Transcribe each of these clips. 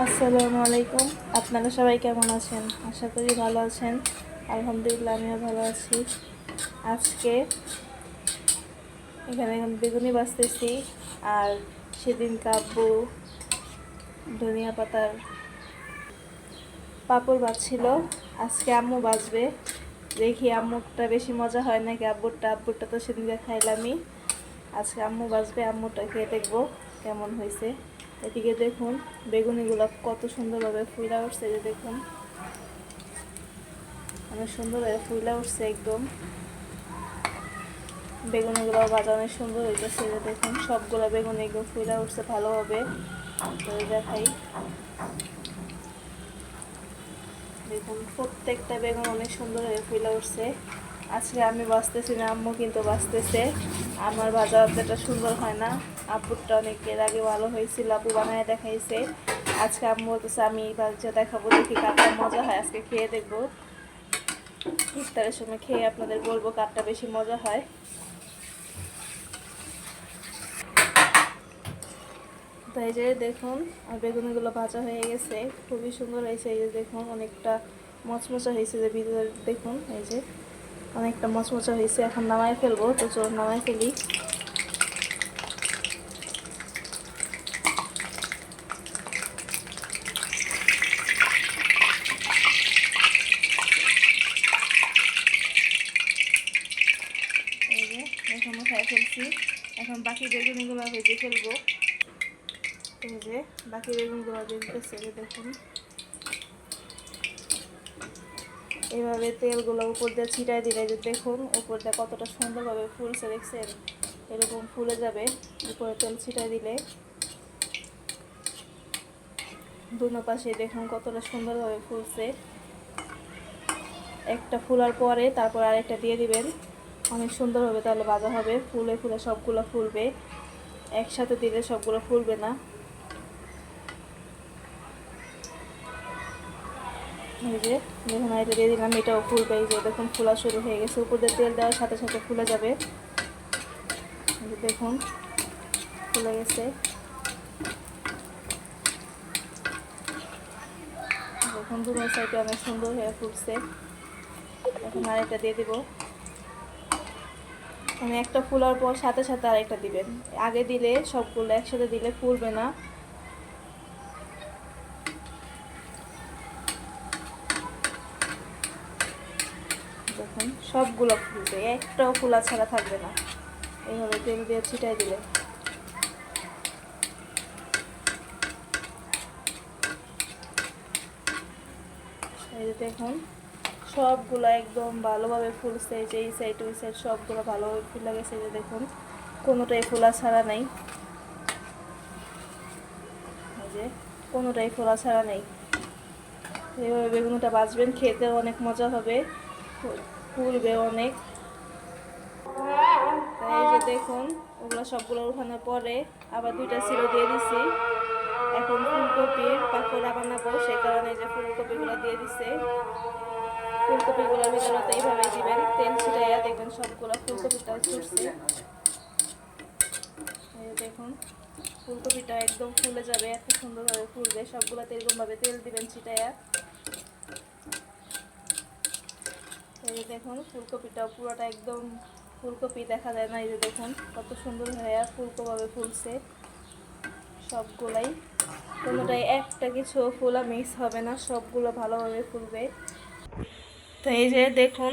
আসসালামু আলাইকুম। আপনারা সবাই কেমন আছেন? আশা করি ভালো আছেন। আলহামদুলিল্লাহ আমিও ভালো আছি। আজকে এখানে বেগুনি বাছতেছি, আর সেদিন আব্বু ধনিয়া পাতার পাঁপড় বাছছিল। আজকে আম্মু বাছবে। দেখি আম্মুরটা বেশি মজা হয় নাকি আব্বুরটা তো সেদিনকে খাইলামই। আজকে আম্মু বাছবে, আম্মুরটা খেয়ে দেখবো কেমন হয়েছে। এদিকে দেখুন বেগুনিগুলো কত সুন্দরভাবে ফুলা উঠছে, যে দেখুন অনেক সুন্দরভাবে ফুলা উঠছে একদম। বেগুনিগুলো ভাজা অনেক সুন্দর হইতেছে, যে দেখুন সবগুলো বেগুনি একদম ফুলা উঠছে ভালোভাবে। দেখাই, দেখুন প্রত্যেকটা বেগুন অনেক সুন্দর হয়ে ফুলা উঠছে। আজকে আমি বাছতেছি না, আম্মু কিন্তু বাছতেছে। আমার ভাজা অতটা সুন্দর হয় না, আপুরটা অনেকের আগে ভালো হয়েছিল, আপু বানায় দেখাইছে। আজকে আম্মু বলতেছে আমি ভাজা দেখাবো, দেখি কারটা মজা হয়। আজকে খেয়ে দেখবো, ইফতারের সময় খেয়ে আপনাদের বলবো কারটা বেশি মজা হয়। তো এই যে দেখুন বেগুনিগুলো ভাজা হয়ে গেছে, খুবই সুন্দর হয়েছে। এই যে দেখুন অনেকটা মচমচা হয়েছে, যে ভিতরে দেখুন এই যে অনেকটা মচমচা হয়েছে। এখন নামাই ফেলবো, তো চলুন নামাই ফেলি। এই যে এখন উঠাই ফেলছি, এখন বাকি বেগুনিগুলো ভেজে ফেলবো। এই যে বাকি বেগুনগুলো দিতেছে, দেখুন এইভাবে তেলগুলো উপর দিয়ে ছিটাই দিলে যে দেখুন উপর দিয়ে কতটা সুন্দরভাবে ফুলছে, দেখছেন এরকম ফুলে যাবে উপরে তেল ছিটাই দিলে। দুনো পাশে দেখুন কতটা সুন্দরভাবে ফুলছে। একটা ফুলার পরে তারপর আরেকটা দিয়ে দিবেন, অনেক সুন্দরভাবে তাহলে ভাজা হবে। ফুলে ফুলে সবগুলো ফুলবে, একসাথে দিলে সবগুলো ফুলবে না। এই যে দেখুন এটা দিয়ে দিলাম, এটাও ফুলবে। এই যে দেখুন ফুলা শুরু হয়ে গেছে, উপর দিয়ে তেল দেওয়ার সাথে সাথে ফুলে যাবে। দেখুন ফুলে গেছে, দেখুন দুনো সাইডে অনেক সুন্দর হয়ে ফুলছে। এখন আরেকটা দিয়ে দিব, মানে একটা ফুলার পর সাথে সাথে আরেকটা দিবেন। আগে দিলে সবগুলো একসাথে দিলে ফুলবে না। দেখুন সবগুলো ফুলবে, একটাও ফুলা ছাড়া থাকবে না। এইভাবে তেল দিয়ে ছিটাই দিলে এই যে দেখুন সবগুলো একদম ভালোভাবে ফুলছে। যে এই সাইড ওই সাইড সবগুলো ভালোভাবে ফুলে গেছে, যে দেখুন কোনোটাই ফোলা ছাড়া নেই। এই যে কোনোটাই ফোলা ছাড়া নেই। এইভাবে বেগুনটা ভাজবেন, খেতেও অনেক মজা হবে, ফুলবে অনেক। তাই এই যে দেখুন ওগুলো সবগুলো উঠানোর পরে আবার দুইটা ছিল দিয়ে দিছি। এখন ফুলকপির পাকোড়া বানাবো, সেই কারণে যে ফুলকপিগুলো দিয়ে দিছে। ফুলকপিগুলোর ভিতরে তো এইভাবে দিবেন, তেল ছিটাইয়া দেখবেন সবগুলো ফুলকপিটা ছুটছে। এই দেখুন ফুলকপিটা একদম ফুলে যাবে, এত সুন্দরভাবে ফুলবে। সবগুলোতে এরকমভাবে তেল দিবেন ছিটাইয়া। এই যে দেখুন ফুলকপিটা পুরোটা একদম ফুলকপি দেখা যায় না। এই যে দেখুন কত সুন্দর হয়ে ফুলকোভাবে ফুলছে সবগুলাই, কোনোটাই একটা কিছু ফুলা মিক্স হবে না, সবগুলো ভালোভাবে ফুলবে। তো এই যে দেখুন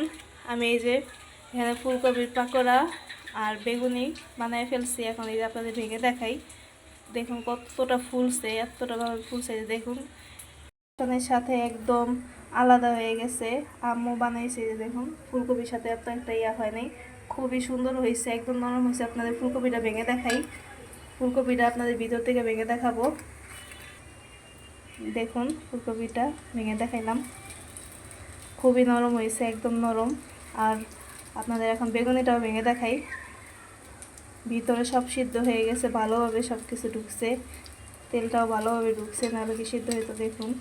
আমি এই যে এখানে ফুলকপির পাকোড়া আর বেগুনি বানায় ফেলছি। এখন এই যে আপনাদের ভেঙে দেখাই, দেখুন কতটা ফুলছে, এতটা ভাবে ফুলছে। দেখুন সাথে একদম আলাদা হয়ে গেছে। আম্মু বানাইছে, যে দেখুন ফুলকপির সাথে এত একটা ইয়া হয় নাই, খুবই সুন্দর হয়েছে, একদম নরম হয়েছে। আপনাদের ফুলকপিটা ভেঙে দেখাই, ফুলকপিটা আপনাদের ভিতর থেকে ভেঙে দেখাবো। দেখুন ফুলকপিটা ভেঙে দেখাইলাম, খুবই নরম হয়েছে, একদম নরম। আর আপনাদের এখন বেগুনিটাও ভেঙে দেখাই, ভিতরে সব সিদ্ধ হয়ে গেছে ভালোভাবে, সব কিছু ঢুকছে, তেলটাও ভালোভাবে ঢুকছে, নাহলে কি সিদ্ধ হইতো। দেখুন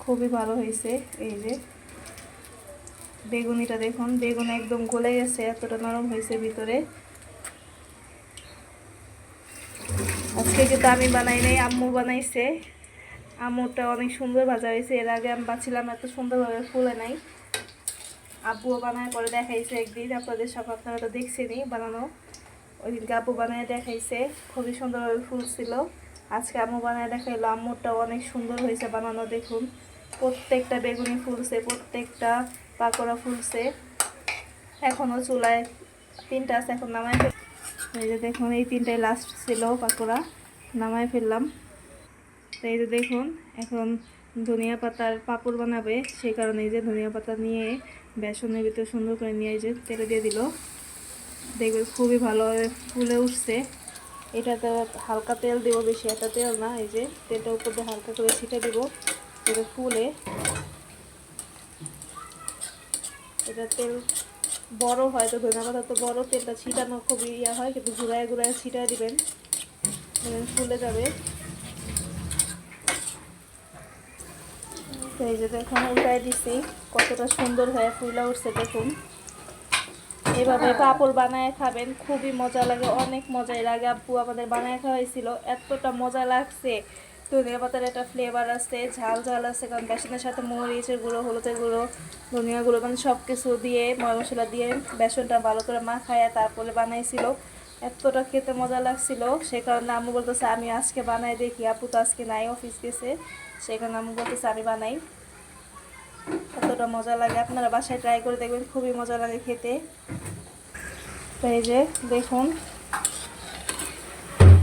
খুবই ভালো হয়েছে। এই যে বেগুনিটা দেখুন, বেগুন একদম গলে গেছে, এতটা নরম হয়েছে ভিতরে। আজকে কিন্তু আমি বানাই নাই, আম্মু বানাইছে। আমুরটা অনেক সুন্দর ভাজা হয়েছে। এর আগে আমি বাছিলাম, এত সুন্দরভাবে ফুলে নাই। আব্বুও বানায় করে দেখাইছে একদিন, আপনারা তো দেখছেনই বানানো। ওই দিনকে আব্বু বানায় দেখাইছে, খুবই সুন্দরভাবে ফুলছিল। আজকে আম্মু বানায় দেখাইলো, আম্মুরটাও অনেক সুন্দর হয়েছে বানানো। দেখুন প্রত্যেকটা বেগুনি ফুলছে, প্রত্যেকটা পাকোড়া ফুলছে। এখনও চুলায় 3টা আছে, এখন নামায় ফেল। এই যে দেখুন এই 3টাই লাস্ট ছিল পাকোড়া, নামায় ফেললাম। তো এই যে দেখুন এখন ধনিয়া পাতার পাঁপড় বানাবে, সেই কারণে এই যে ধনিয়া পাতা নিয়ে বেসনের ভিতরে সুন্দর করে নিয়ে এই যে তেলে দিয়ে দিল। দেখবে খুবই ভালোভাবে ফুলে উঠছে। এটাতে হালকা তেল দিব, বেশি একটা তেল না। এই যে তেলটা উপর দিয়ে হালকা করে ছিটে দিব, এটা ফুলে। এটা তেল বড় হয় তো ধনিয়া পাতা তো বড়, তেলটা ছিটানো খুবই হয়, কিন্তু ঘুরায় ঘুরায় ছিটায় দিবেন, ফুলে যাবে। তো এই যে দেখুন উল্টায় দিচ্ছি, কতটা সুন্দর হয়ে ফুলে উঠছে দেখুন। এভাবে পাঁপড় বানায় খাবেন, খুবই মজা লাগে, অনেক মজা। এর আগে আব্বু আমাদের বানায় খাওয়াইছিল, এতটা মজা লাগছে। ধনিয়া পাতার একটা ফ্লেভার আছে, ঝাল ঝাল আছে, কারণ বেসনের সাথে মরিচের গুঁড়ো, হলুদের গুঁড়ো, ধনিয়া গুঁড়ো, মানে সব কিছু দিয়ে মশলা দিয়ে বেসনটা ভালো করে মাখায় তারপরে বানাইছিল। এতটা খেতে মজা লাগছিল, সে কারণে আম্মু বলতেছে আমি আজকে বানাই দেখি। আপু তো আজকে নাই, অফিস গেছে, সেই কারণে আম্মু বলতেছে আমি বানাই। এতটা মজা লাগে, আপনারা বাসায় ট্রাই করে দেখবেন, খুবই মজা লাগে খেতে। তো এই যে দেখুন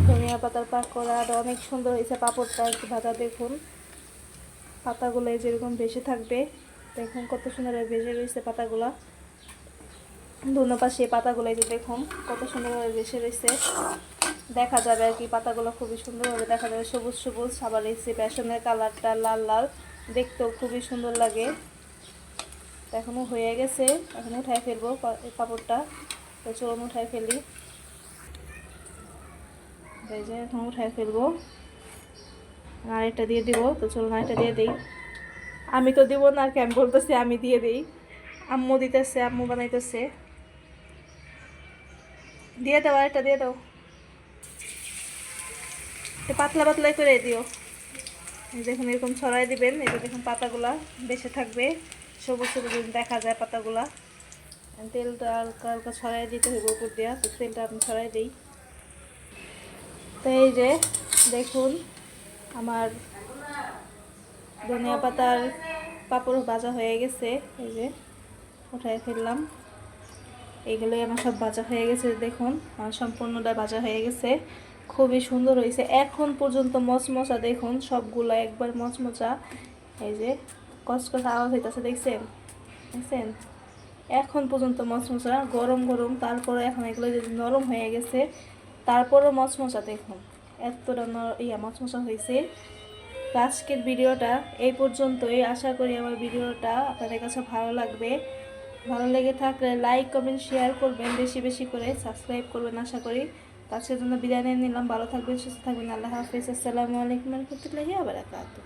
ধনিয়া পাতার পাকোড়া অনেক সুন্দর হয়েছে। পাঁপড়টা একটু ভাজা দেখুন, পাতাগুলো যেরকম ভেসে থাকবে, দেখুন কত সুন্দর ভেসে রয়েছে পাতাগুলা। ধন্য পাশে পাতাগুলো এই যে দেখুন কত সুন্দরভাবে ভেসে রয়েছে, দেখা যাবে আর কি। পাতাগুলো খুবই সুন্দরভাবে দেখা যাবে, সবুজ সবুজ। আবার এই যে বেসনের কালারটা লাল লাল, দেখতেও খুবই সুন্দর লাগে। এখনও হয়ে গেছে, এখন উঠাই ফেলবো পাঁপড়টা। তো চলুন উঠাই ফেলি। এই যে এখন উঠাই ফেলবো, আরেকটা দিয়ে দিব। তো চলুন আরেকটা দিয়ে দিই। আমি তো দিব না আর কি, আমি বলতেছি আমি দিয়ে দিই। আম্মু দিতেছে, আম্মু বানাইতেছে। দিয়ে দাও, আরেকটা দিয়ে দাও, পাতলা পাতলা করে দিও। দেখুন এরকম ছড়াই দিবেন। এই যে দেখুন পাতাগুলা বেঁচে থাকবে, সবুজ সবুজ দেখা যায় পাতাগুলা। তেলটা হালকা হালকা ছড়াই দিতে হবে উপর দিয়া, তো তেলটা আমি ছড়াই দিই। তো এই যে দেখুন আমার ধনিয়া পাতার পাঁপড় ভাজা হয়ে গেছে, এই যে উঠাই ফেললাম। এগুলোই আমার সব ভাজা হয়ে গেছে, দেখুন আমার সম্পূর্ণটা ভাজা হয়ে গেছে, খুবই সুন্দর হয়েছে। এখন পর্যন্ত মচমচা, দেখুন সবগুলো একবার মচমচা। এই যে কসকস আওয়াজ হইতেছে, দেখছেন দেখছেন, এখন পর্যন্ত মচমচা, গরম গরম। তারপরে এখন এগুলো যদি নরম হয়ে গেছে, তারপরও মচমচা, দেখুন এতটা মচমচা হয়েছে। আজকের ভিডিওটা এই পর্যন্তই। আশা করি আমার ভিডিওটা আপনাদের কাছে ভালো লাগবে। ভালো লেগে থাকলে লাইক কমেন্ট শেয়ার করবেন, বেশি বেশি করে সাবস্ক্রাইব করবেন আশা করি। আজকের জন্য বিদায় নিয়ে নিলাম, ভালো থাকবেন, সুস্থ থাকবেন, আল্লাহ হাফিজ, আসসালামু আলাইকুম ওয়া রাহমাতুল্লাহি ওয়া বারাকাতুহু।